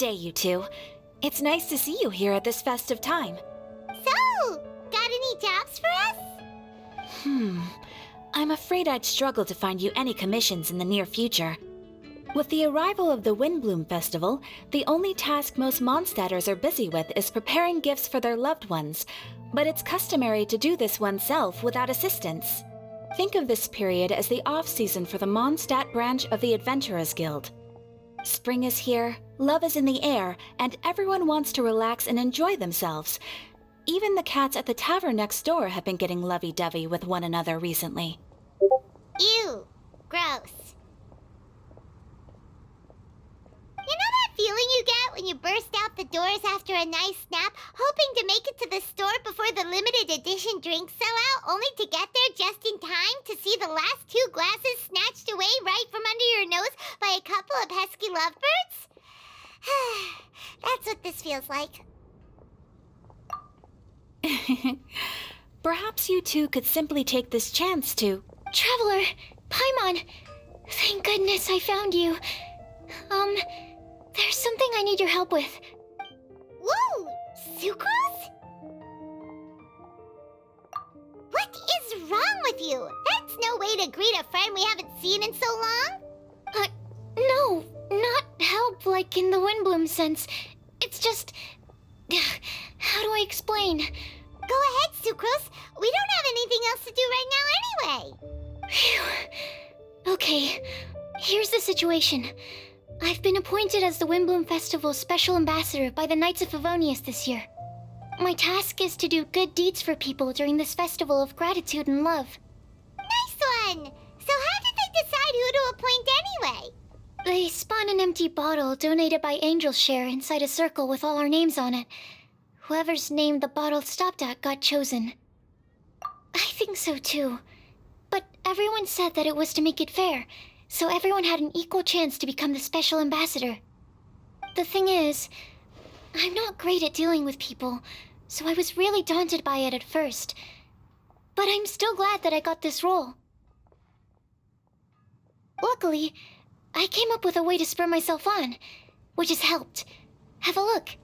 day, you two. It's nice to see you here at this festive time. So, got any jobs for us? I'm afraid I'd struggle to find you any commissions in the near future. With the arrival of the Windblume Festival, the only task most Mondstadters are busy with is preparing gifts for their loved ones, but it's customary to do this oneself without assistance. Think of this period as the off-season for the Mondstadt branch of the Adventurers Guild. Spring is here, love is in the air, and everyone wants to relax and enjoy themselves. Even the cats at the tavern next door have been getting lovey-dovey with one another recently. Ew. Gross. You know that feeling you get when you burst out the doors after a nice nap, hoping to make it to the store before the limited edition drinks sell out, only to get there just in time to see the last 2 glasses snatched away right from under your nose by a couple of pesky lovebirds? That's what this feels like. Perhaps you two could simply take this chance to... Traveler! Paimon! Thank goodness I found you. There's something I need your help with. Whoa! Sucrose? What is wrong with you? That's no way to greet a friend we haven't seen in so long. No, not help like in the Windblume sense. It's just... How do I explain? Go ahead, Sucrose. We don't have anything else to do right now anyway. Phew. Okay, here's the situation. I've been appointed as the Windblume Festival's special ambassador by the Knights of Favonius this year. My task is to do good deeds for people during this festival of gratitude and love. Nice one! So how did they decide who to appoint anyway? They spun an empty bottle donated by Angel's Share inside a circle with all our names on it. Whoever's name the bottle stopped at got chosen. I think so too. But everyone said that it was to make it fair, so everyone had an equal chance to become the special ambassador. The thing is, I'm not great at dealing with people, so I was really daunted by it at first. But I'm still glad that I got this role. Luckily, I came up with a way to spur myself on, which has helped. Have a look.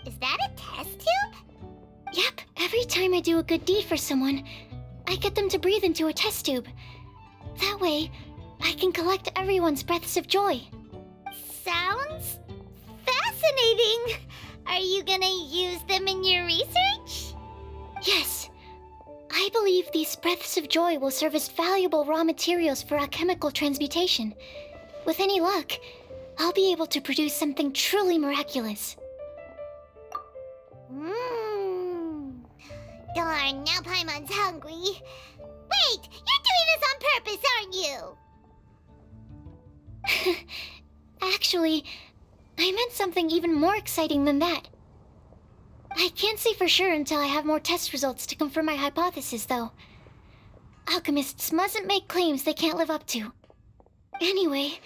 Is that a test tube? Yep, every time I do a good deed for someone, I get them to breathe into a test tube. That way, I can collect everyone's breaths of joy. Sounds fascinating. Are you gonna use them in your research? Yes. I believe these breaths of joy will serve as valuable raw materials for alchemical transmutation. With any luck, I'll be able to produce something truly miraculous. Darn, now Paimon's hungry. Wait, you're doing this on purpose, aren't you? Actually, I meant something even more exciting than that. I can't say for sure until I have more test results to confirm my hypothesis, though. Alchemists mustn't make claims they can't live up to. Anyway,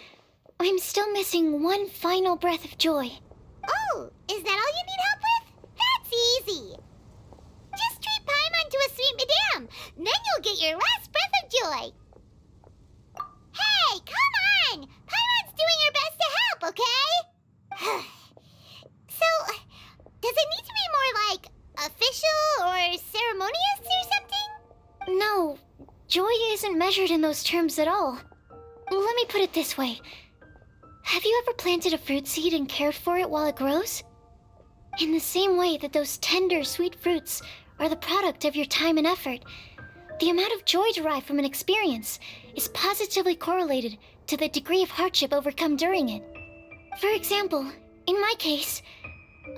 I'm still missing one final breath of joy. Oh, is that all you need help with? That's easy. Just treat Paimon to a sweet madame, then you'll get your last breath of joy. Hey, come on! Paimon's doing her best to help, okay? So, does it need to be more like official or ceremonious or something? No, joy isn't measured in those terms at all. Let me put it this way. Have you ever planted a fruit seed and cared for it while it grows? In the same way that those tender, sweet fruits are the product of your time and effort, the amount of joy derived from an experience is positively correlated to the degree of hardship overcome during it. For example, in my case,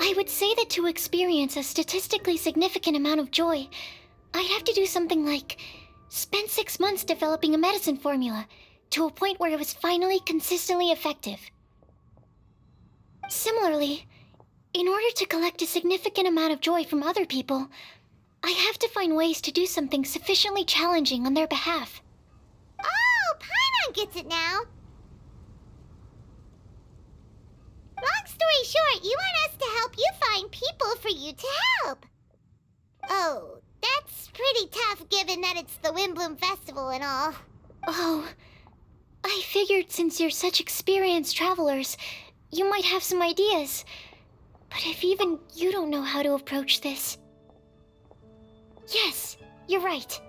I would say that to experience a statistically significant amount of joy, I'd have to do something like spend 6 months developing a medicine formula to a point where it was finally consistently effective. Similarly, in order to collect a significant amount of joy from other people, I have to find ways to do something sufficiently challenging on their behalf. Oh, Paimon gets it now. Long story short, you want us to help you find people for you to help. Oh, that's pretty tough given that it's the Windblume Festival and all. Oh, I figured since you're such experienced travelers, you might have some ideas. But if even you don't know how to approach this... Yes, you're right.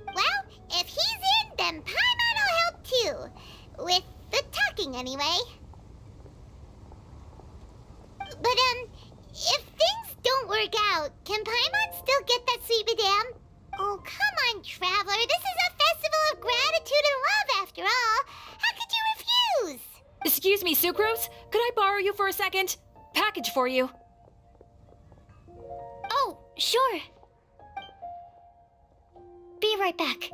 Well, if he's in, then Paimon will help too. With the talking, anyway. But, if things don't work out, can Paimon still get that sweet madame? Oh, come on, Traveler. This is a festival of gratitude and love, after all. How could you refuse? Excuse me, Sucrose? Could I borrow you for a second? Package for you. Oh, sure. Be right back.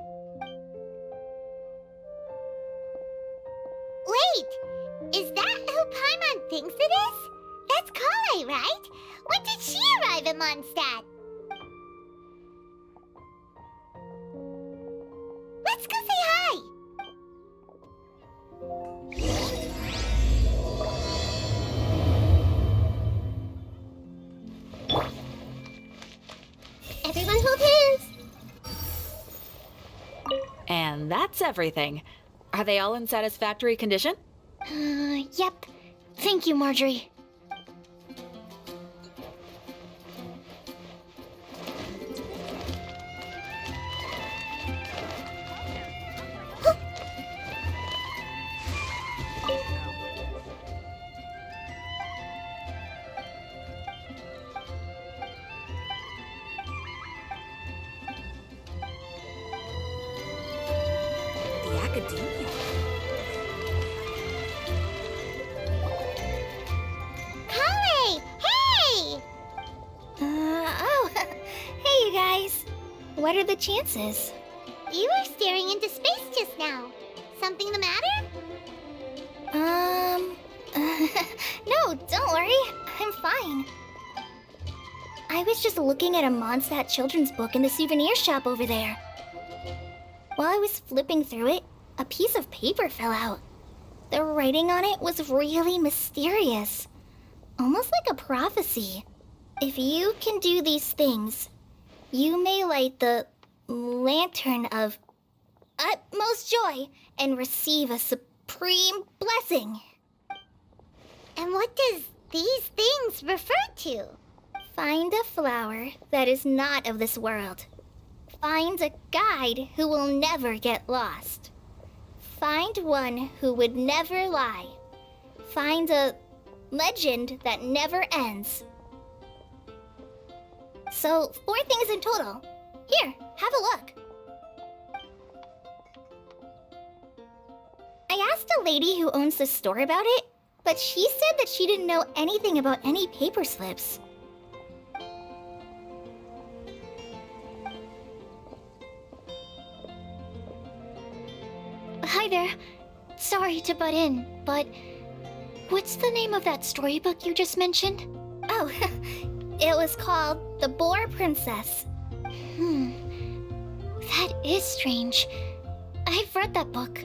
Wait, is that who Paimon thinks it is? That's Kale, right? When did she arrive in Mondstadt? Let's go say hi! Everyone hold hands! And that's everything. Are they all in satisfactory condition? Yep. Thank you, Marjorie. The Academia. Kale! Hey! Oh, hey you guys. What are the chances? You were staring into space just now. Something the matter? No, don't worry. I'm fine. I was just looking at a Mondstadt children's book in the souvenir shop over there. While I was flipping through it, a piece of paper fell out. The writing on it was really mysterious. Almost like a prophecy. If you can do these things, you may light the lantern of utmost joy and receive a supreme blessing. And what does these things refer to? Find a flower that is not of this world. Find a guide who will never get lost. Find one who would never lie. Find a legend that never ends. So, 4 things in total. Here, have a look. I asked a lady who owns the store about it, but she said that she didn't know anything about any paper slips. Hi there. Sorry to butt in, but what's the name of that storybook you just mentioned? Oh, it was called The Boar Princess. That is strange. I've read that book,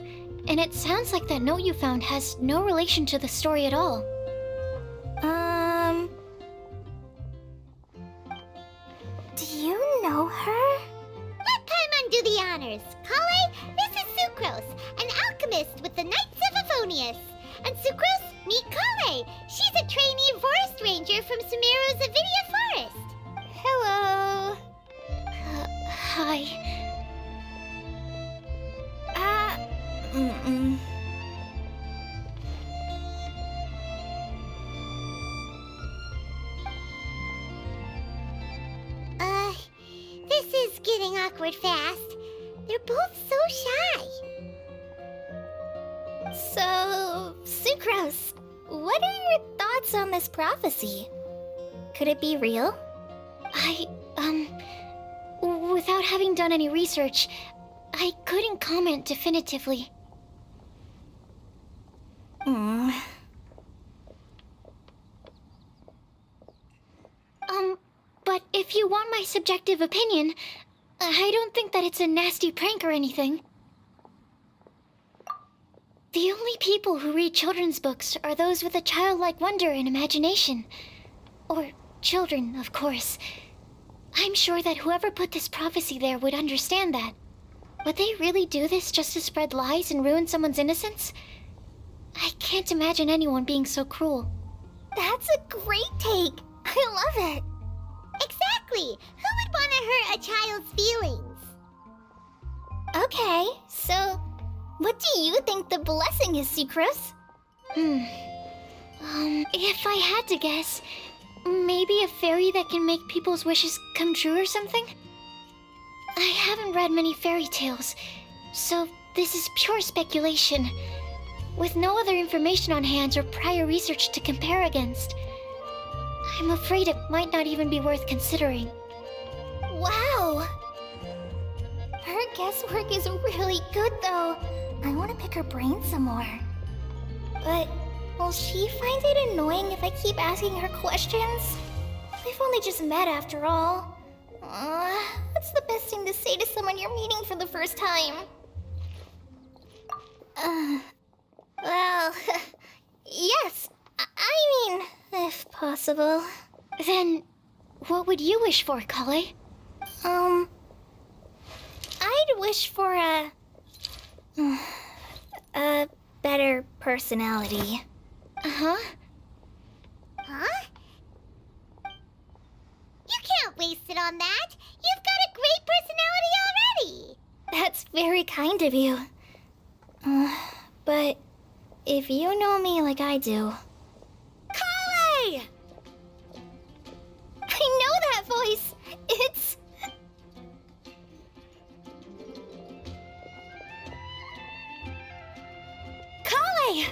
and it sounds like that note you found has no relation to the story at all. Do you know her? Let Paimon do the honors. Kale, this is Sucrose, an alchemist with the Knights of Favonius. And Sucrose, meet Kale. She's a trainee forest ranger from Sumeru's Avidia Forest. Hello. Hi. This is getting awkward fast. They're both so shy. So, Sucrose, what are your thoughts on this prophecy? Could it be real? Without having done any research, I couldn't comment definitively. But if you want my subjective opinion, I don't think that it's a nasty prank or anything. The only people who read children's books are those with a childlike wonder and imagination. Or children, of course. I'm sure that whoever put this prophecy there would understand that. Would they really do this just to spread lies and ruin someone's innocence? I can't imagine anyone being so cruel. That's a great take. I love it. Exactly. Who would want to hurt a child's feelings? Okay, so what do you think the blessing is, Sucrose? If I had to guess, maybe a fairy that can make people's wishes come true or something? I haven't read many fairy tales, so this is pure speculation. With no other information on hand or prior research to compare against, I'm afraid it might not even be worth considering. Wow! Her guesswork is really good, though. I want to pick her brain some more. But will she find it annoying if I keep asking her questions? We've only just met after all. What's the best thing to say to someone you're meeting for the first time? Well, yes. I mean, if possible. Then, what would you wish for, Kale? I'd wish for a better personality. Uh-huh. Huh? You can't waste it on that. You've got a great personality already. That's very kind of you. But if you know me like I do... Kale! I know that voice. It's... Kale!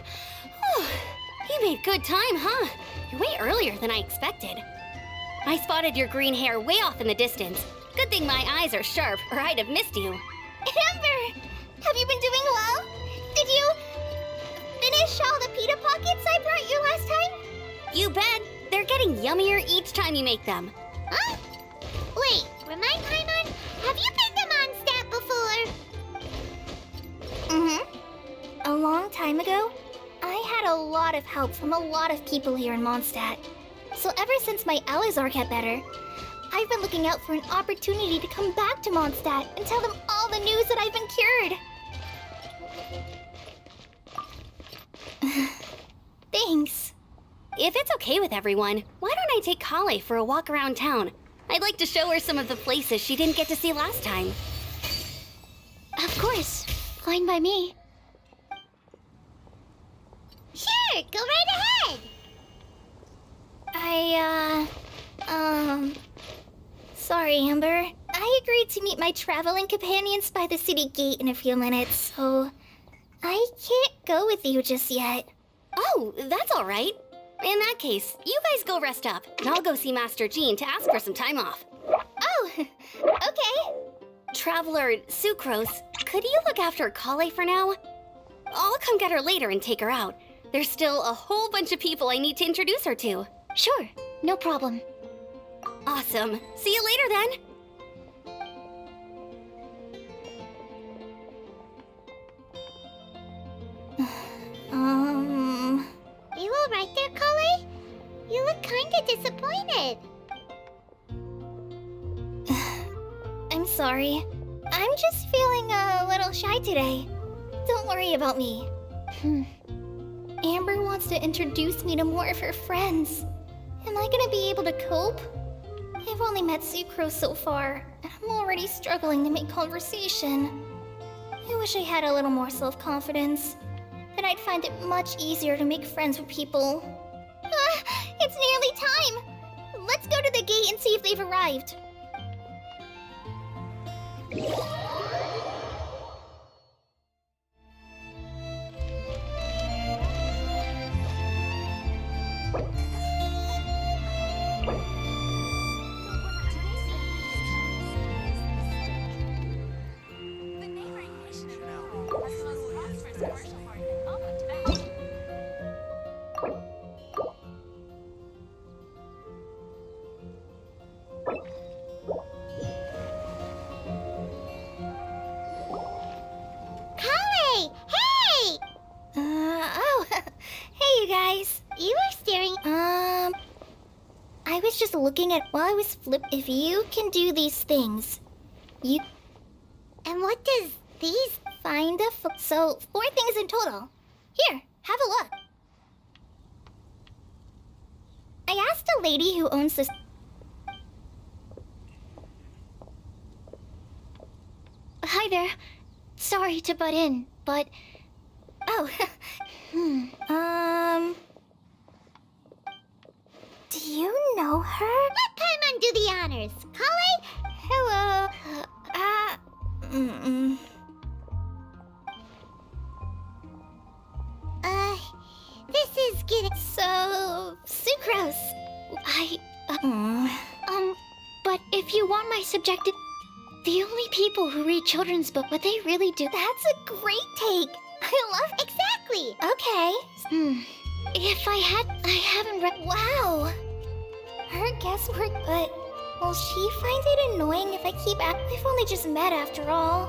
Oh, you made good time, huh? You're way earlier than I expected. I spotted your green hair way off in the distance. Good thing my eyes are sharp, or I'd have missed you. Amber! Have you been doing well? Did you finish all the pita pockets I brought you last time? You bet. They're getting yummier each time you make them. Huh? Wait, remind Paimon, have you been to Mondstadt before? Mm-hmm. A long time ago, I had a lot of help from a lot of people here in Mondstadt. So ever since my Alizar got better, I've been looking out for an opportunity to come back to Mondstadt and tell them all the news that I've been cured. Thanks. If it's okay with everyone, why don't I take Kale for a walk around town? I'd like to show her some of the places she didn't get to see last time. Of course. Fine by me. Sure, go right ahead. Sorry, Amber. I agreed to meet my traveling companions by the city gate in a few minutes, so I can't go with you just yet. Oh, that's all right. In that case, you guys go rest up, and I'll go see Master Jean to ask for some time off. Oh, okay. Traveler Sucrose, could you look after Kale for now? I'll come get her later and take her out. There's still a whole bunch of people I need to introduce her to. Sure, no problem. Awesome. See you later then. You all right there, Kale? You look kinda disappointed. I'm sorry. I'm just feeling a little shy today. Don't worry about me. Amber wants to introduce me to more of her friends. Am I gonna be able to cope? I've only met Sucrose so far, and I'm already struggling to make conversation. I wish I had a little more self-confidence. Then I'd find it much easier to make friends with people. It's nearly time! Let's go to the gate and see if they've arrived. I was just looking at while I was if you can do these things, you... And what does these find a so 4 things in total. Here, have a look. I asked a lady who owns this... Hi there. Sorry to butt in, but... Oh, do you know her? Let Paimon do the honors. Kale? Hello. This is getting so sucrose. But if you want my subjective... The only people who read children's books, what they really do... That's a great take. I love exactly. Okay. If I haven't read... Wow. Her guesswork, but will she find it annoying if I keep we've only just met after all.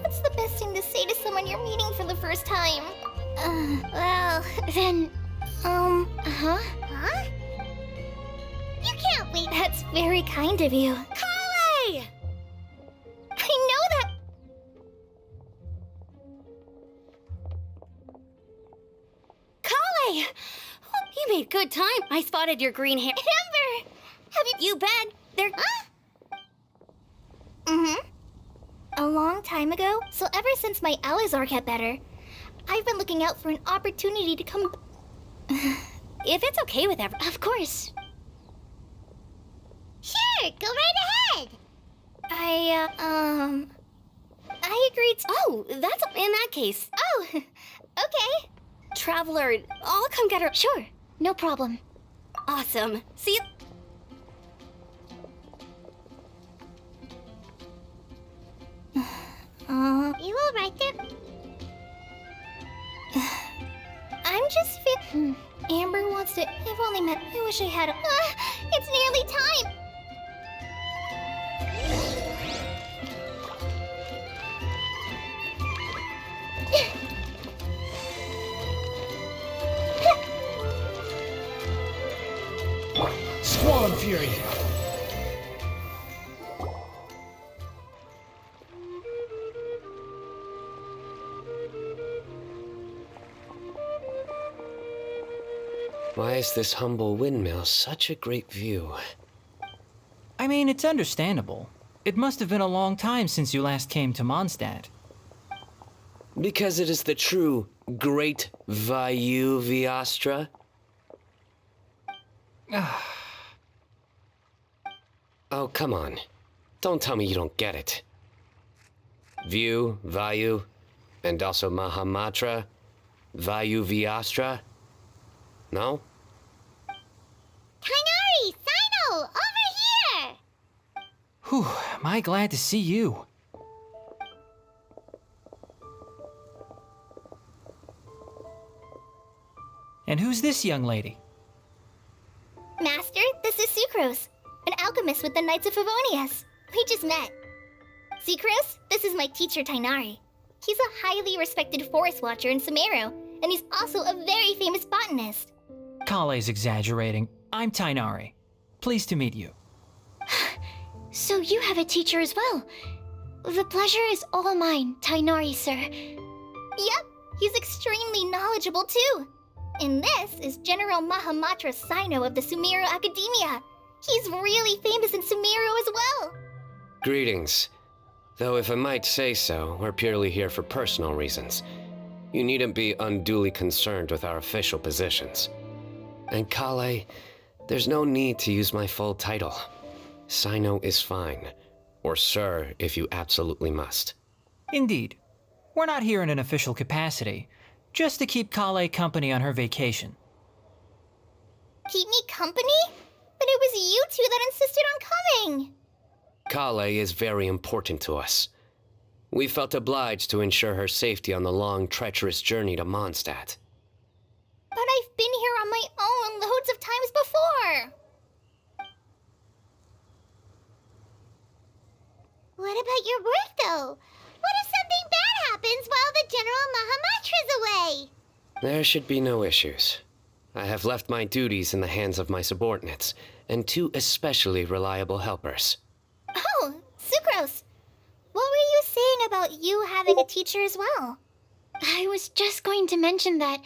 What's the best thing to say to someone you're meeting for the first time? Well, Then... Huh? You can't wait. That's very kind of you. Kale! I know that. Kale! You made good time. I spotted your green hair. Amber, have you... You bet. They're... A long time ago, so ever since my Alizar got better, I've been looking out for an opportunity to come... If it's okay with everyone. Of course. Sure, go right ahead. I agreed to... Oh, that's... In that case. Oh, okay. Traveler, I'll come get her. Sure, no problem. Awesome. See you... You all right there? I'm just Amber wants to... I've only met... I wish I had a... it's nearly time! Squall and Fury! Why is this humble windmill such a great view? I mean, it's understandable. It must have been a long time since you last came to Mondstadt. Because it is the true Great Vayu Viastra? Oh, come on. Don't tell me you don't get it. View, Vayu, and also Mahamatra, Vayu Viastra? No? Kainari! Sino! Over here! Whew, am I glad to see you. And who's this young lady? Master, this is Sucrose, an alchemist with the Knights of Favonius. We just met. Sucrose, this is my teacher, Tainari. He's a highly respected forest watcher in Sumeru, and he's also a very famous botanist. Kale's exaggerating. I'm Tainari. Pleased to meet you. So you have a teacher as well. The pleasure is all mine, Tainari, sir. Yep, he's extremely knowledgeable too. And this is General Mahamatra Sino of the Sumeru Academia. He's really famous in Sumeru as well. Greetings. Though if I might say so, we're purely here for personal reasons. You needn't be unduly concerned with our official positions. And Kale, there's no need to use my full title. Sino is fine. Or sir, if you absolutely must. Indeed. We're not here in an official capacity, just to keep Kale company on her vacation. Keep me company? But it was you two that insisted on coming. Kale is very important to us. We felt obliged to ensure her safety on the long, treacherous journey to Mondstadt. But I've been here on my own loads of times before. What about your work, though? What if something bad happens while the General Mahamatra's away? There should be no issues. I have left my duties in the hands of my subordinates and two especially reliable helpers. Oh, Sucrose! What were you saying about you having a teacher as well? I was just going to mention that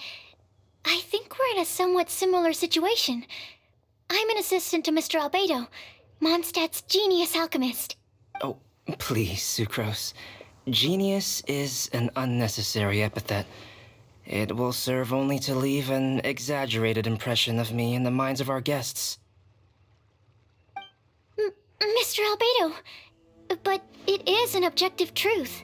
I think we're in a somewhat similar situation. I'm an assistant to Mr. Albedo, Mondstadt's genius alchemist. Oh, please, Sucrose. Genius is an unnecessary epithet. It will serve only to leave an exaggerated impression of me in the minds of our guests. Mr. Albedo, but it is an objective truth.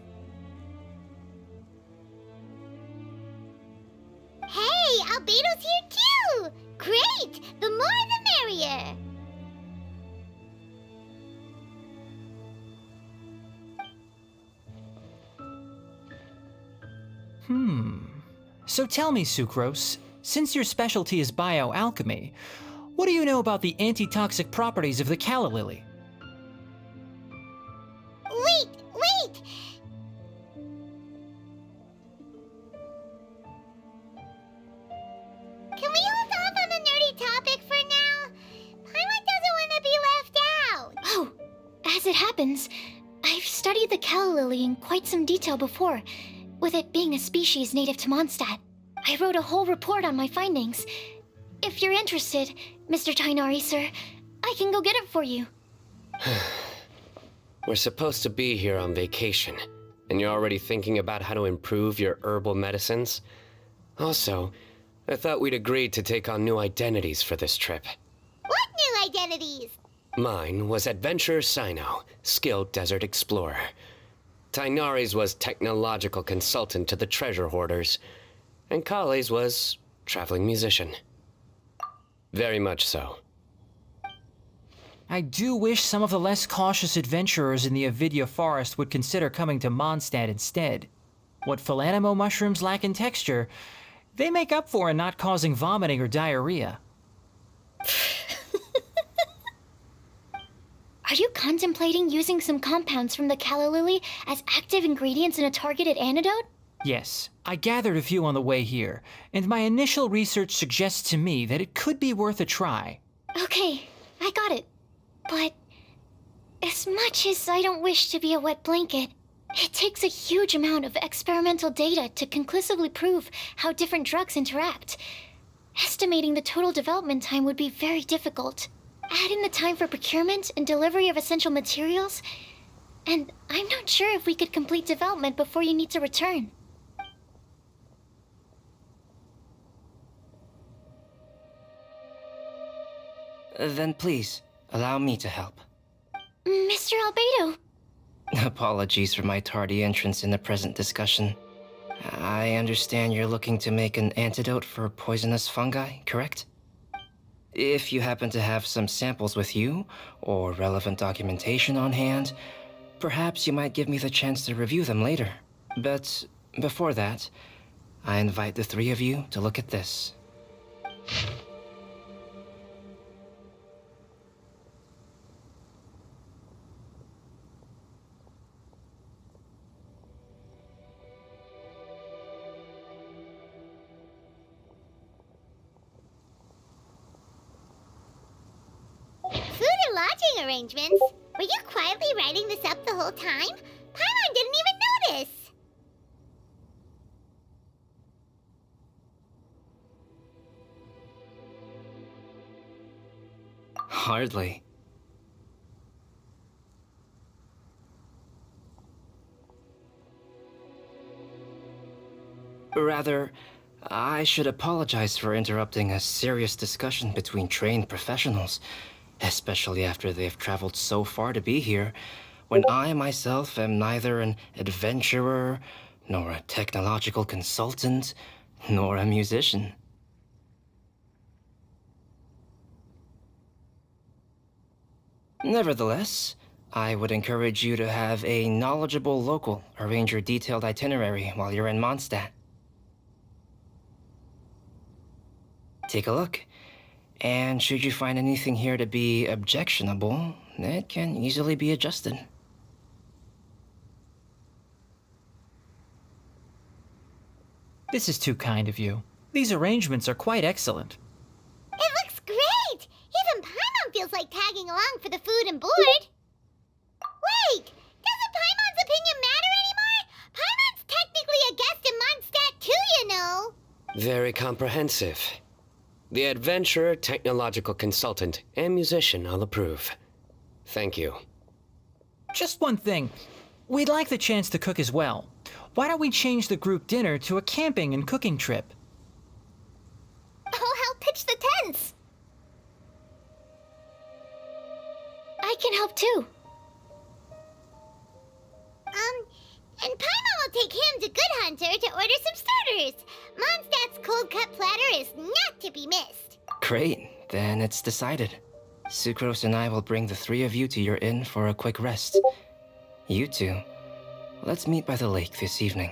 Hey, Albedo's here too! Great! The more the merrier! So tell me, Sucrose, since your specialty is bioalchemy, what do you know about the antitoxic properties of the calla lily? Wait! Can we hold off on the nerdy topic for now? Paimon doesn't want to be left out! Oh, as it happens, I've studied the calla lily in quite some detail before, with it being a species native to Mondstadt. I wrote a whole report on my findings. If you're interested, Mr. Tainari, sir, I can go get it for you. We're supposed to be here on vacation, and you're already thinking about how to improve your herbal medicines? Also, I thought we'd agreed to take on new identities for this trip. What new identities? Mine was Adventurer Sino, skilled desert explorer. Tainari's was technological consultant to the treasure hoarders, and Kale's was traveling musician. Very much so. I do wish some of the less cautious adventurers in the Avidya forest would consider coming to Mondstadt instead. What Philanimo mushrooms lack in texture, they make up for in not causing vomiting or diarrhea. Are you contemplating using some compounds from the calla lily as active ingredients in a targeted antidote? Yes, I gathered a few on the way here, and my initial research suggests to me that it could be worth a try. Okay, I got it. But as much as I don't wish to be a wet blanket, it takes a huge amount of experimental data to conclusively prove how different drugs interact. Estimating the total development time would be very difficult. Add in the time for procurement and delivery of essential materials, and I'm not sure if we could complete development before you need to return. Then please, allow me to help. Mr. Albedo! Apologies for my tardy entrance in the present discussion. I understand you're looking to make an antidote for poisonous fungi, correct? If you happen to have some samples with you, or relevant documentation on hand, perhaps you might give me the chance to review them later. But before that, I invite the three of you to look at this. Food and lodging arrangements? Were you quietly writing this up the whole time? Paimon didn't even notice! Hardly. Rather, I should apologize for interrupting a serious discussion between trained professionals, especially after they've traveled so far to be here, when I myself am neither an adventurer, nor a technological consultant, nor a musician. Nevertheless, I would encourage you to have a knowledgeable local arrange your detailed itinerary while you're in Mondstadt. Take a look, and should you find anything here to be objectionable, it can easily be adjusted. This is too kind of you. These arrangements are quite excellent. feels like tagging along for the food and board. Wait! Doesn't Paimon's opinion matter anymore? Paimon's technically a guest in Mondstadt too, you know. Very comprehensive. The adventurer, technological consultant, and musician all approve. Thank you. Just one thing. We'd like the chance to cook as well. Why don't we change the group dinner to a camping and cooking trip? I'll help pitch the tents. I can help too. And Paimon will take him to Good Hunter to order some starters. Mondstadt's cold cut platter is not to be missed. Great, then it's decided. Sucrose and I will bring the three of you to your inn for a quick rest. You two, let's meet by the lake this evening.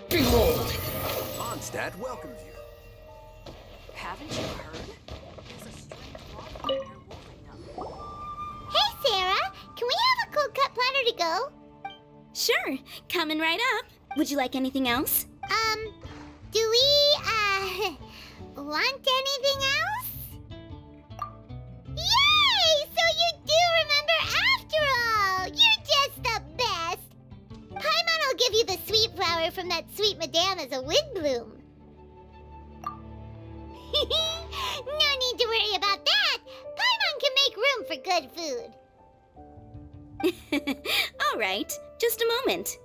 Behold! Mondstadt welcomes you. Haven't you heard? There's a strange water near Wolfingdom. Hey, Sarah! Can we have a cold cut platter to go? Sure, coming right up. Would you like anything else? Do we, want anything else? Yay! So you do remember after all! You're just the best! Paimon will give you the sweet flower from that sweet madame as a Windblume. No need to worry about that! Paimon can make room for good food. All right, just a moment.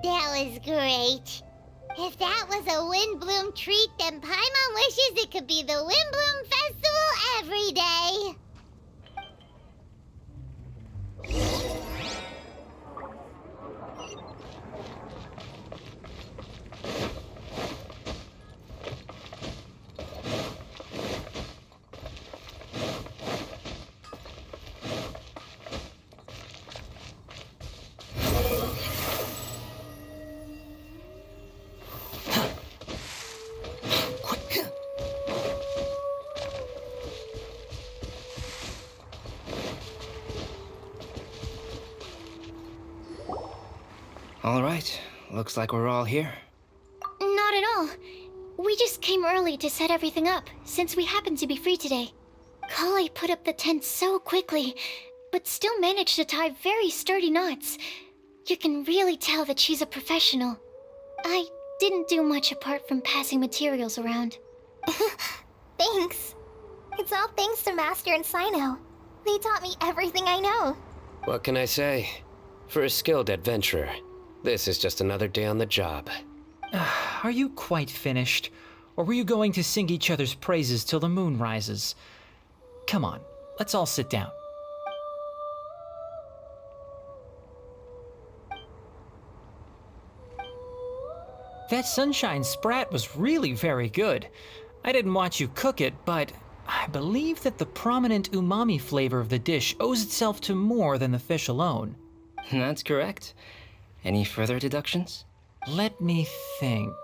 That was great. If that was a Windblume treat, then Paimon wishes it could be the Windblume Festival every day. All right, looks like we're all here. Not at all. We just came early to set everything up, since we happen to be free today. Kale put up the tent so quickly, but still managed to tie very sturdy knots. You can really tell that she's a professional. I didn't do much apart from passing materials around. Thanks. It's all thanks to Master and Sino. They taught me everything I know. What can I say? For a skilled adventurer, this is just another day on the job. Are you quite finished? Or were you going to sing each other's praises till the moon rises? Come on, let's all sit down. That sunshine sprat was really very good. I didn't watch you cook it, but I believe that the prominent umami flavor of the dish owes itself to more than the fish alone. That's correct. Any further deductions? Let me think.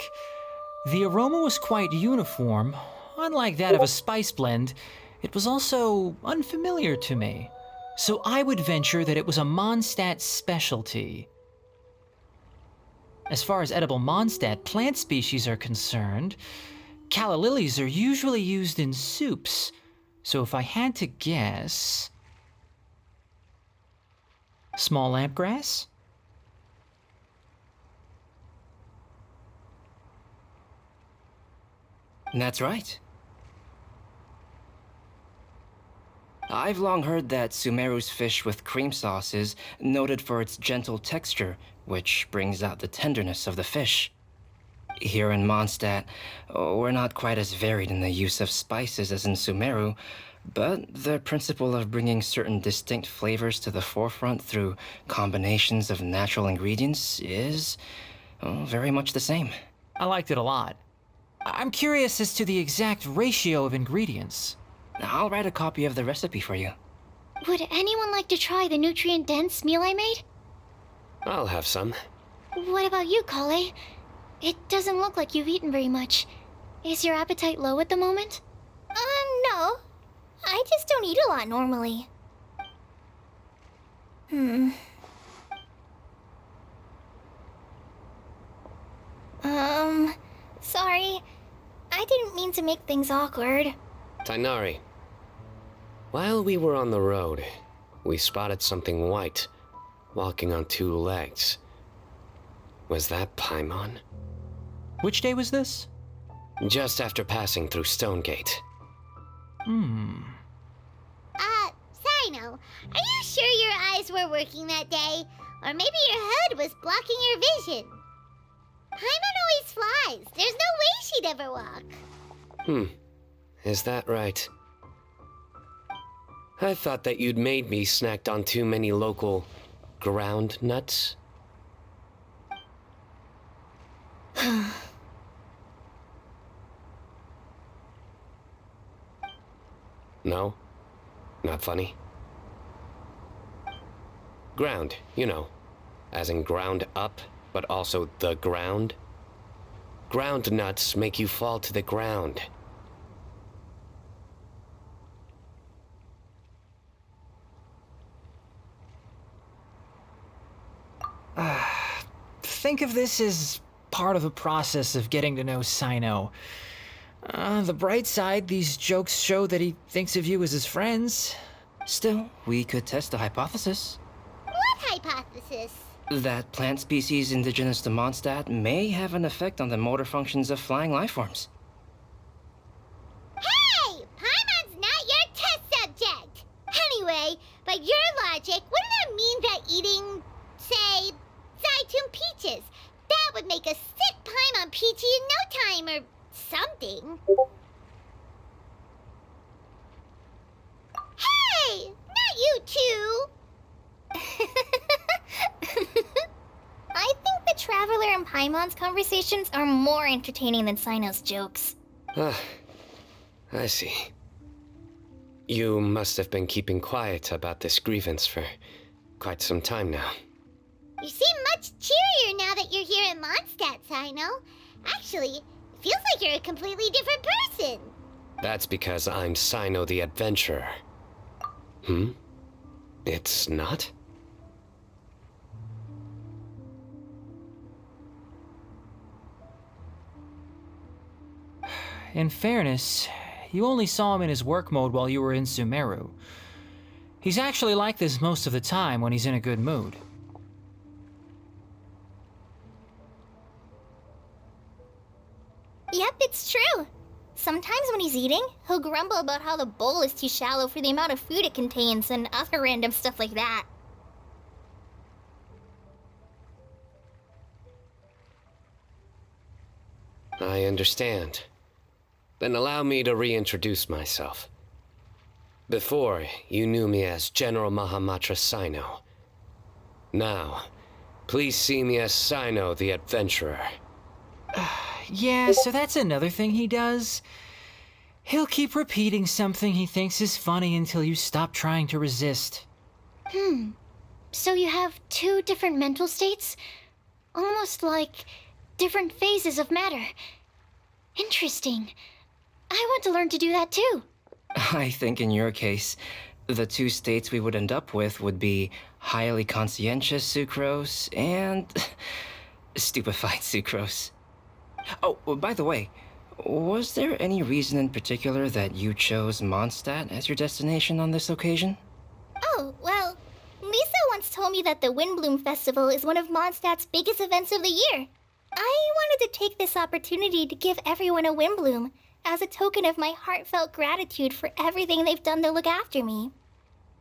The aroma was quite uniform. Unlike that of a spice blend, it was also unfamiliar to me. So I would venture that it was a Mondstadt specialty. As far as edible Mondstadt plant species are concerned, calla lilies are usually used in soups. So if I had to guess... small lampgrass? That's right. I've long heard that Sumeru's fish with cream sauce is noted for its gentle texture, which brings out the tenderness of the fish. Here in Mondstadt, we're not quite as varied in the use of spices as in Sumeru, but the principle of bringing certain distinct flavors to the forefront through combinations of natural ingredients is very much the same. I liked it a lot. I'm curious as to the exact ratio of ingredients. I'll write a copy of the recipe for you. Would anyone like to try the nutrient-dense meal I made? I'll have some. What about you, Kale? It doesn't look like you've eaten very much. Is your appetite low at the moment? No. I just don't eat a lot normally. Sorry. I didn't mean to make things awkward. Tainari, while we were on the road, we spotted something white, walking on two legs. Was that Paimon? Which day was this? Just after passing through Stonegate. Sino, are you sure your eyes were working that day? Or maybe your hood was blocking your vision? Paimon always flies. There's no way she'd ever walk. Is that right? I thought that you'd made me snacked on too many local ground nuts. No? Not funny? Ground, you know. As in ground up, but also the ground. Ground nuts make you fall to the ground. Think of this as part of the process of getting to know Sino. The bright side, these jokes show that he thinks of you as his friends. Still, we could test the hypothesis. What hypothesis? That plant species indigenous to Mondstadt may have an effect on the motor functions of flying lifeforms. Hey! Paimon's not your test subject! Anyway, by your logic, wouldn't that mean that eating, say, Zaitun peaches, that would make a sick Paimon peachy in no time or something? Hey! Not you two! I think the Traveler and Paimon's conversations are more entertaining than Sino's jokes. I see. You must have been keeping quiet about this grievance for quite some time now. You seem much cheerier now that you're here in Mondstadt, Sino. Actually, it feels like you're a completely different person. That's because I'm Sino the Adventurer. It's not? In fairness, you only saw him in his work mode while you were in Sumeru. He's actually like this most of the time when he's in a good mood. Yep, it's true. Sometimes when he's eating, he'll grumble about how the bowl is too shallow for the amount of food it contains and other random stuff like that. I understand. Then allow me to reintroduce myself. Before, you knew me as General Mahamatra Sino. Now, please see me as Sino the Adventurer. Yeah, so that's another thing he does. He'll keep repeating something he thinks is funny until you stop trying to resist. So you have two different mental states? Almost like different phases of matter. Interesting. I want to learn to do that too. I think in your case, the two states we would end up with would be highly conscientious sucrose and stupefied sucrose. Oh, by the way, was there any reason in particular that you chose Mondstadt as your destination on this occasion? Oh, well, Lisa once told me that the Windblume Festival is one of Mondstadt's biggest events of the year. I wanted to take this opportunity to give everyone a Windblume as a token of my heartfelt gratitude for everything they've done to look after me.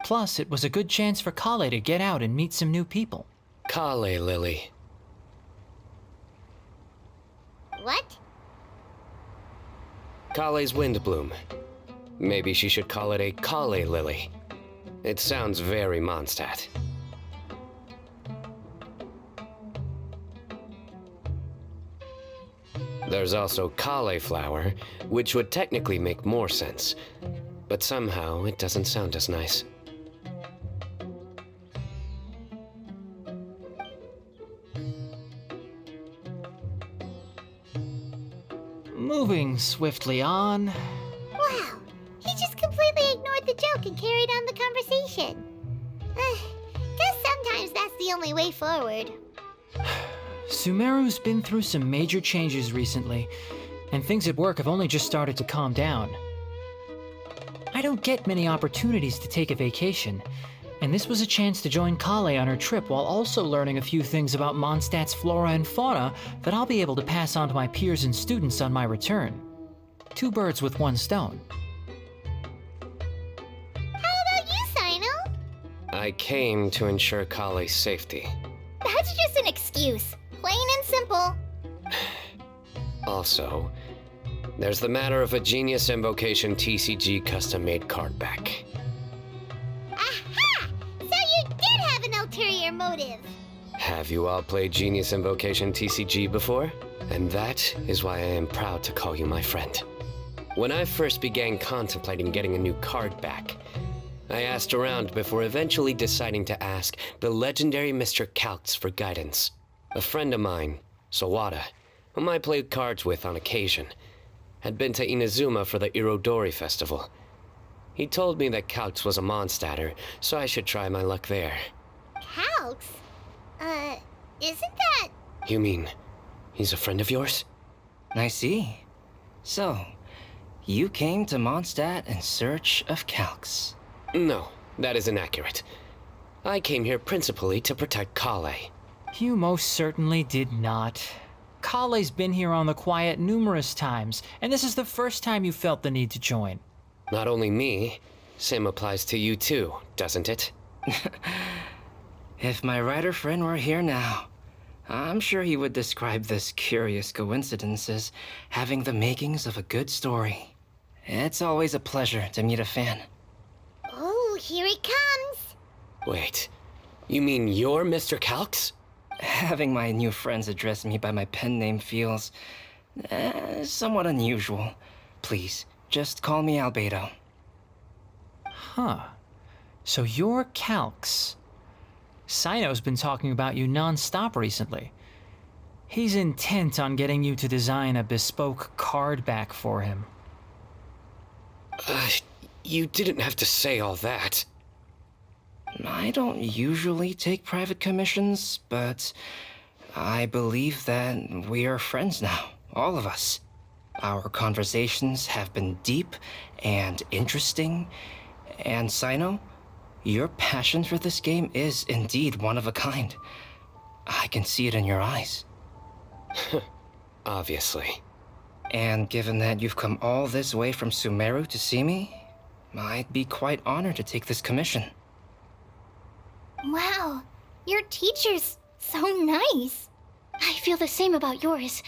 Plus, it was a good chance for Kale to get out and meet some new people. Kale Lily. What? Kale's Windblume. Maybe she should call it a Kale Lily. It sounds very Mondstadt. There's also cauliflower, which would technically make more sense, but somehow it doesn't sound as nice. Moving swiftly on. Wow, he just completely ignored the joke and carried on the conversation. Guess sometimes that's the only way forward. Sumeru's been through some major changes recently, and things at work have only just started to calm down. I don't get many opportunities to take a vacation, and this was a chance to join Kale on her trip while also learning a few things about Mondstadt's flora and fauna that I'll be able to pass on to my peers and students on my return. 2 birds with 1 stone. How about you, Sino? I came to ensure Kale's safety. That's just an excuse. Plain and simple. Also, there's the matter of a Genius Invocation TCG custom-made card back. Aha! So you did have an ulterior motive. Have you all played Genius Invocation TCG before? And that is why I am proud to call you my friend. When I first began contemplating getting a new card back, I asked around before eventually deciding to ask the legendary Mr. Calx for guidance. A friend of mine, Sawada, whom I played cards with on occasion, had been to Inazuma for the Irodori festival. He told me that Calx was a Mondstadter, so I should try my luck there. Calx? Isn't that... You mean, he's a friend of yours? I see. So, you came to Mondstadt in search of Calx. No, that is inaccurate. I came here principally to protect Kale. You most certainly did not. Kale's been here on the quiet numerous times, and this is the first time you felt the need to join. Not only me, same applies to you too, doesn't it? If my writer friend were here now, I'm sure he would describe this curious coincidence as having the makings of a good story. It's always a pleasure to meet a fan. Oh, here it comes. Wait, you mean you're Mr. Calx? Having my new friends address me by my pen name feels somewhat unusual. Please, just call me Albedo. Huh. So you're Calx. Sino's been talking about you non-stop recently. He's intent on getting you to design a bespoke card back for him. You didn't have to say all that. I don't usually take private commissions, but I believe that we are friends now, all of us. Our conversations have been deep and interesting, and Sino, your passion for this game is indeed one of a kind. I can see it in your eyes. Obviously. And given that you've come all this way from Sumeru to see me, I'd be quite honored to take this commission. Wow, your teacher's so nice. I feel the same about yours.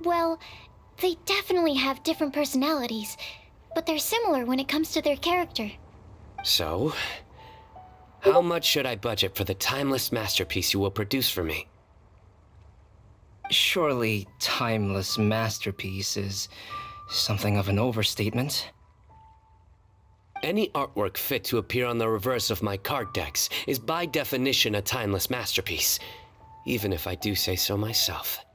Well, they definitely have different personalities, but they're similar when it comes to their character. So, how much should I budget for the timeless masterpiece you will produce for me? Surely, timeless masterpiece is something of an overstatement. Any artwork fit to appear on the reverse of my card decks is by definition a timeless masterpiece, even if I do say so myself.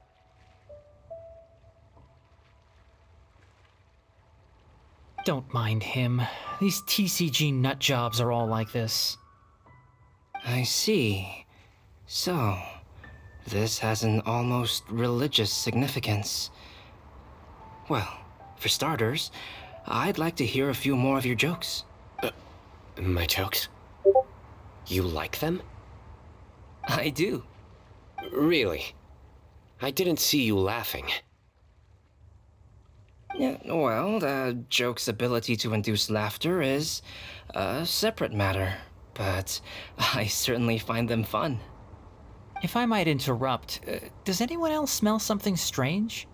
Don't mind him. These TCG nut jobs are all like this. I see. So, this has an almost religious significance. Well, for starters, I'd like to hear a few more of your jokes. My jokes? You like them? I do. Really? I didn't see you laughing. Yeah, well, the joke's ability to induce laughter is a separate matter, but I certainly find them fun. If I might interrupt, does anyone else smell something strange?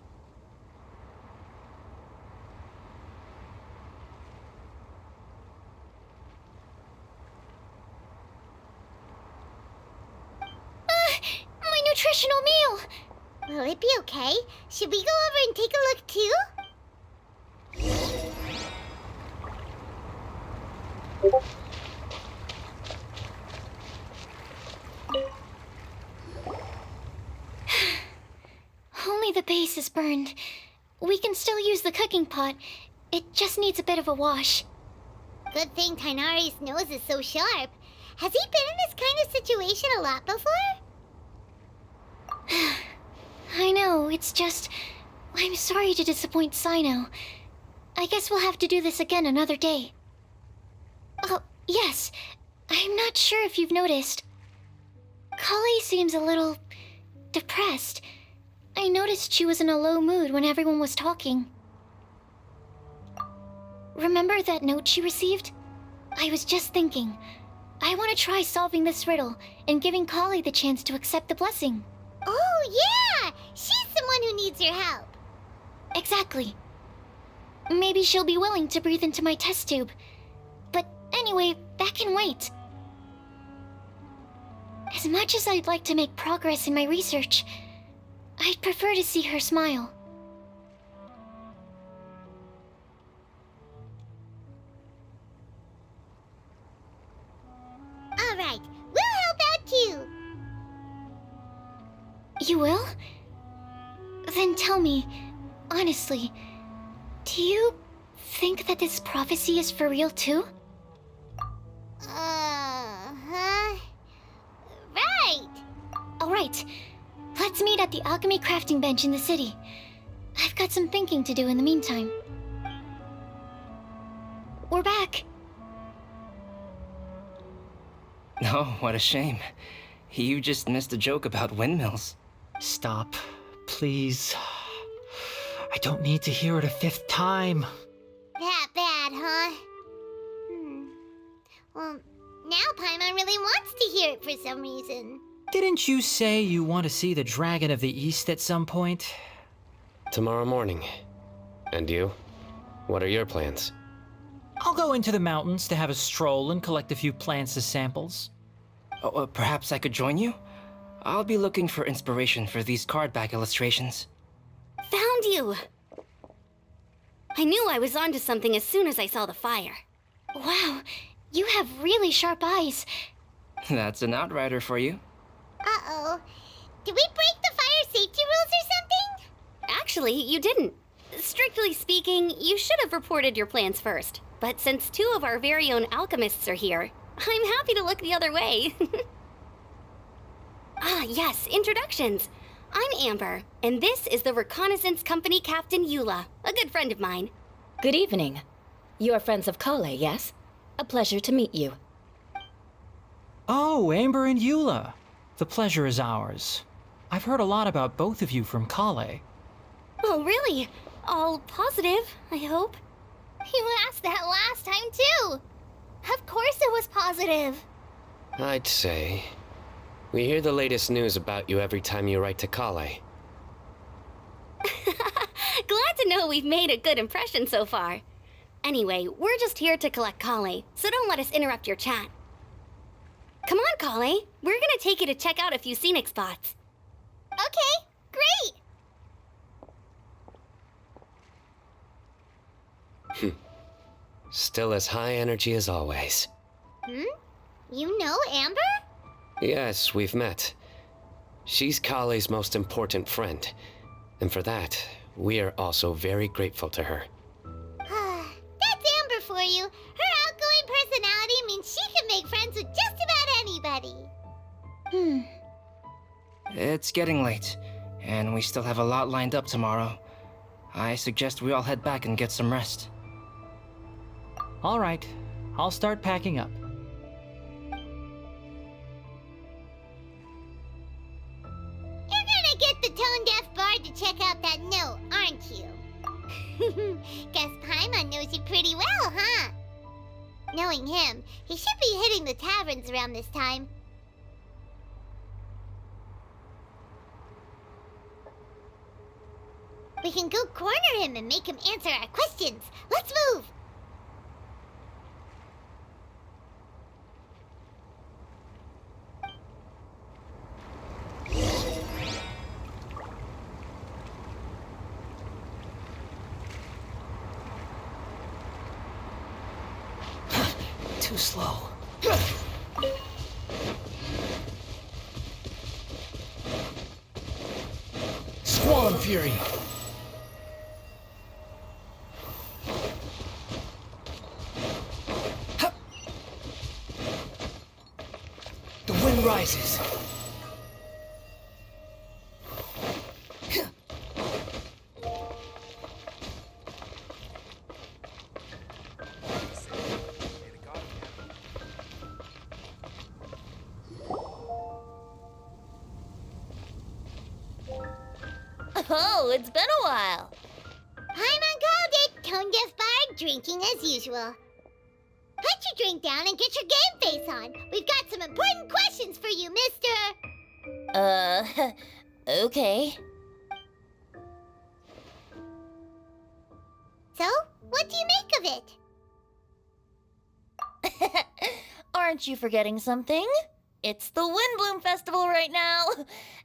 My nutritional meal! Will it be okay? Should we go over and take a look too? Only the base is burned. We can still use the cooking pot. It just needs a bit of a wash. Good thing Tainari's nose is so sharp. Has he been in this kind of situation a lot before? I know, it's just... I'm sorry to disappoint Sino. I guess we'll have to do this again another day. Oh, yes. I'm not sure if you've noticed. Kali seems a little... depressed. I noticed she was in a low mood when everyone was talking. Remember that note she received? I was just thinking. I want to try solving this riddle and giving Kali the chance to accept the blessing. Oh, yeah! She's someone who needs your help. Exactly. Maybe she'll be willing to breathe into my test tube. But anyway, that can wait. As much as I'd like to make progress in my research, I'd prefer to see her smile. All right, we'll help out too. You will? Then tell me, honestly, do you think that this prophecy is for real too? Huh? Right. Alright, let's meet at the alchemy crafting bench in the city. I've got some thinking to do in the meantime. We're back. Oh, what a shame. You just missed a joke about windmills. Stop, please. I don't need to hear it a 5th time. That bad, huh? Well, now Paimon really wants to hear it for some reason. Didn't you say you want to see the Dragon of the East at some point? Tomorrow morning. And you? What are your plans? I'll go into the mountains to have a stroll and collect a few plants as samples. Oh, perhaps I could join you? I'll be looking for inspiration for these card back illustrations. Found you! I knew I was onto something as soon as I saw the fire. Wow, you have really sharp eyes. That's an outrider for you. Uh-oh. Did we break the fire safety rules or something? Actually, you didn't. Strictly speaking, you should have reported your plans first. But since 2 of our very own alchemists are here, I'm happy to look the other way. Ah, yes, introductions. I'm Amber, and this is the Reconnaissance Company Captain Eula, a good friend of mine. Good evening. You are friends of Kale, yes? A pleasure to meet you. Oh, Amber and Eula. The pleasure is ours. I've heard a lot about both of you from Kale. Oh, really? All positive, I hope. You asked that last time, too. Of course it was positive. I'd say... we hear the latest news about you every time you write to Kale. Glad to know we've made a good impression so far. Anyway, we're just here to collect Kale, so don't let us interrupt your chat. Come on, Kale. We're gonna take you to check out a few scenic spots. Okay, great. Still as high energy as always. You know Amber? Yes, we've met. She's Kale's most important friend. And for that, we are also very grateful to her. That's Amber for you. Her outgoing personality means she can make friends with just about anybody. It's getting late, and we still have a lot lined up tomorrow. I suggest we all head back and get some rest. All right, I'll start packing up. You're gonna get the tone-deaf bard to check out that note, aren't you? Guess Paimon knows you pretty well, huh? Knowing him, he should be hitting the taverns around this time. We can go corner him and make him answer our questions. Let's move! Too slow. Squall and Fury! sun rises. Oh, it's been a while. Paimon called it. Tone deaf bard drinking as usual. Put your drink down and get your game face on. We've got some important questions for you, mister. Okay. So, what do you make of it? Aren't you forgetting something? It's the Windblume Festival right now.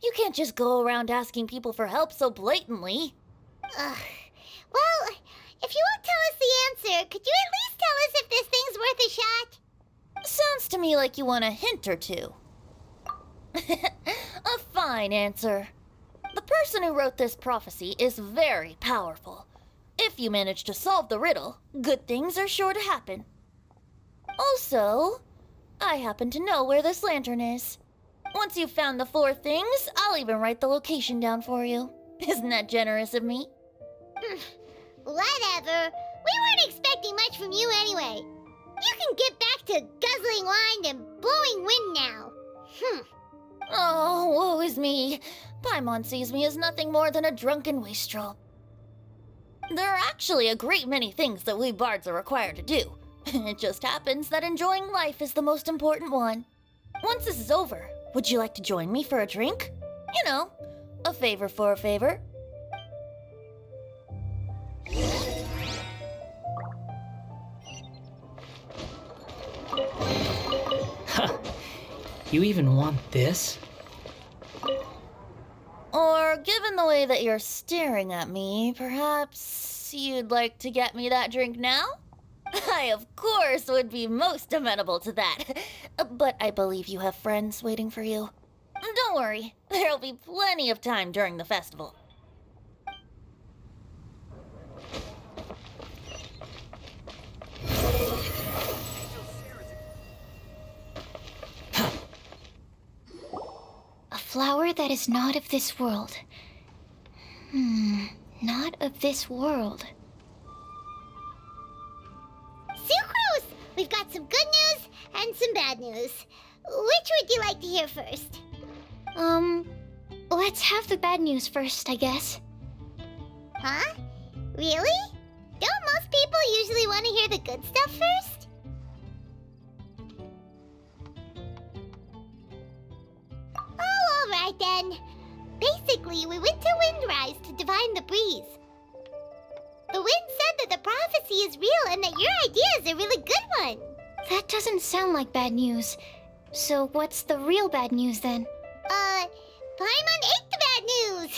You can't just go around asking people for help so blatantly. Well, if you won't tell us the answer, could you at least tell us if this thing's worth a shot? Sounds to me like you want a hint or two. A fine answer. The person who wrote this prophecy is very powerful. If you manage to solve the riddle, good things are sure to happen. Also, I happen to know where this lantern is. Once you've found the 4 things, I'll even write the location down for you. Isn't that generous of me? Whatever. We weren't expecting much from you anyway. You can get back to guzzling wine and blowing wind now. Oh, woe is me. Paimon sees me as nothing more than a drunken wastrel. There are actually a great many things that we bards are required to do. It just happens that enjoying life is the most important one. Once this is over, would you like to join me for a drink? You know, a favor for a favor. Huh. You even want this? Or, given the way that you're staring at me, perhaps you'd like to get me that drink now? I, of course, would be most amenable to that. But I believe you have friends waiting for you. Don't worry, there'll be plenty of time during the festival. A flower that is not of this world. Not of this world. Sucrose! We've got some good news and some bad news. Which would you like to hear first? Let's have the bad news first, I guess. Huh? Really? Don't most people usually want to hear the good stuff first? Oh, alright then. Basically, we went to Windrise to divine the breeze. The wind said that the prophecy is real and that your idea is a really good one. That doesn't sound like bad news. So what's the real bad news then? Paimon ate the bad news!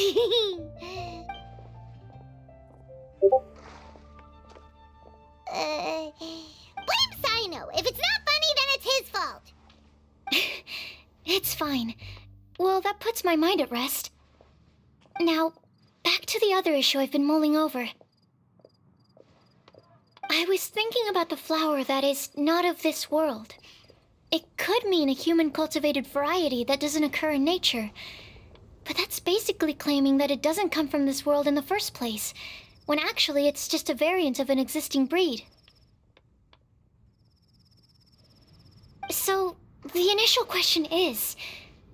Blame Sino. If it's not funny, then it's his fault. It's fine. Well, that puts my mind at rest. Now, back to the other issue I've been mulling over. I was thinking about the flower that is not of this world. It could mean a human-cultivated variety that doesn't occur in nature. But that's basically claiming that it doesn't come from this world in the first place, when actually it's just a variant of an existing breed. So, the initial question is,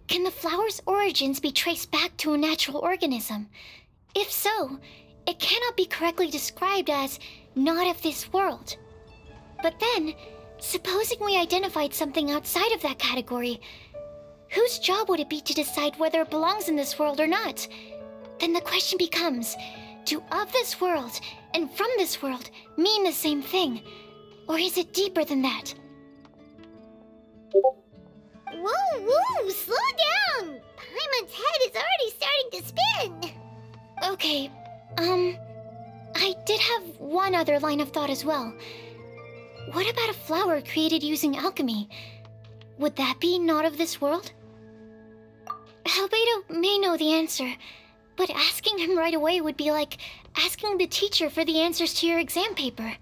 can the flower's origins be traced back to a natural organism? If so, it cannot be correctly described as not of this world. But then, supposing we identified something outside of that category, whose job would it be to decide whether it belongs in this world or not? Then the question becomes, do of this world and from this world mean the same thing? Or is it deeper than that? Whoa, slow down! Paimon's head is already starting to spin. Okay, I did have one other line of thought as well. What about a flower created using alchemy? Would that be not of this world? Albedo may know the answer, but asking him right away would be like asking the teacher for the answers to your exam paper.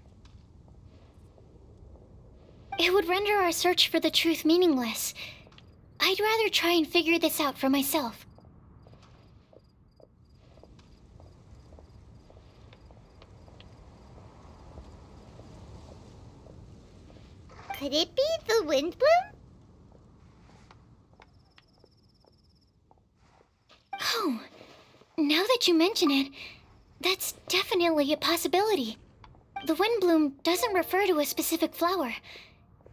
It would render our search for the truth meaningless. I'd rather try and figure this out for myself. Could it be the Windblume? Oh, now that you mention it, that's definitely a possibility. The Windblume doesn't refer to a specific flower.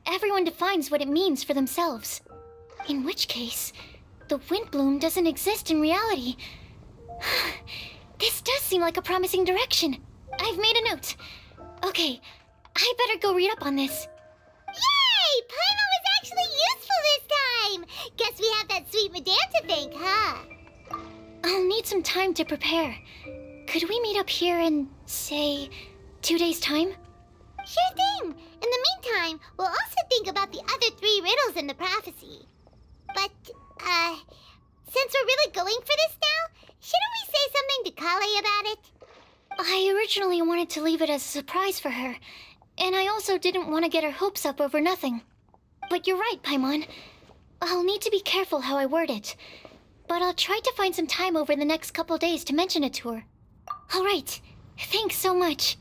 Everyone defines what it means for themselves. In which case, the Windblume doesn't exist in reality. This does seem like a promising direction. I've made a note. Okay, I better go read up on this. Yay! Paimon was actually useful this time! Guess we have that sweet madame to thank, huh? I'll need some time to prepare. Could we meet up here in, say, 2 days' time? Sure thing! In the meantime, we'll also think about the other 3 riddles in the prophecy. But, since we're really going for this now, shouldn't we say something to Kale about it? I originally wanted to leave it as a surprise for her, and I also didn't want to get her hopes up over nothing. But you're right, Paimon. I'll need to be careful how I word it. But I'll try to find some time over the next couple days to mention it to her. All right. Thanks so much.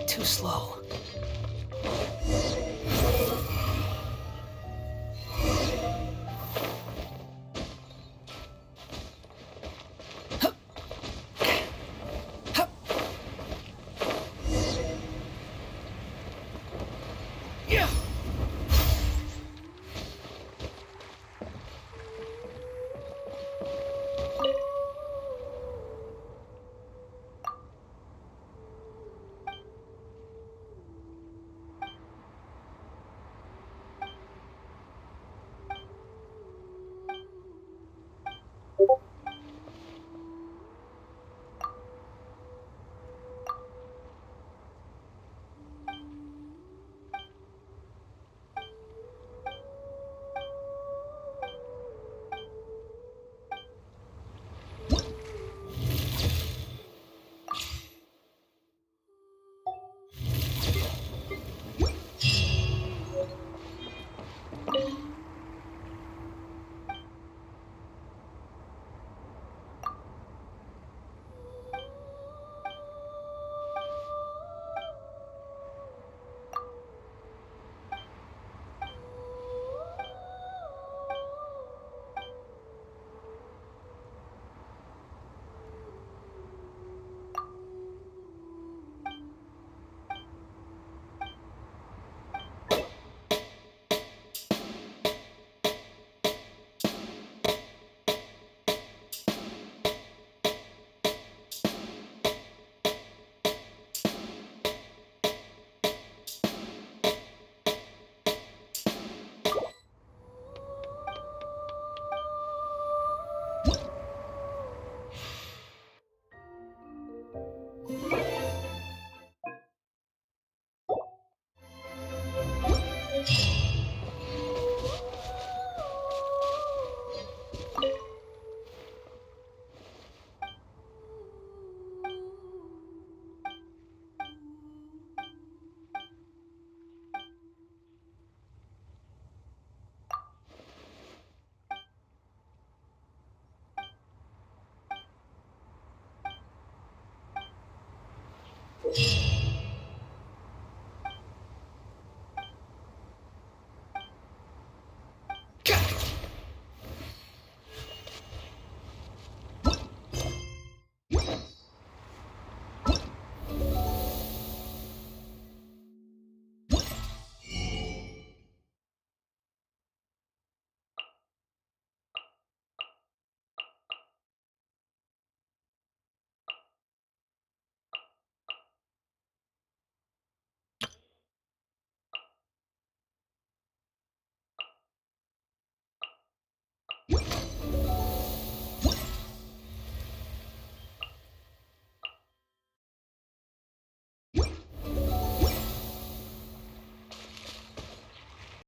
Too slow.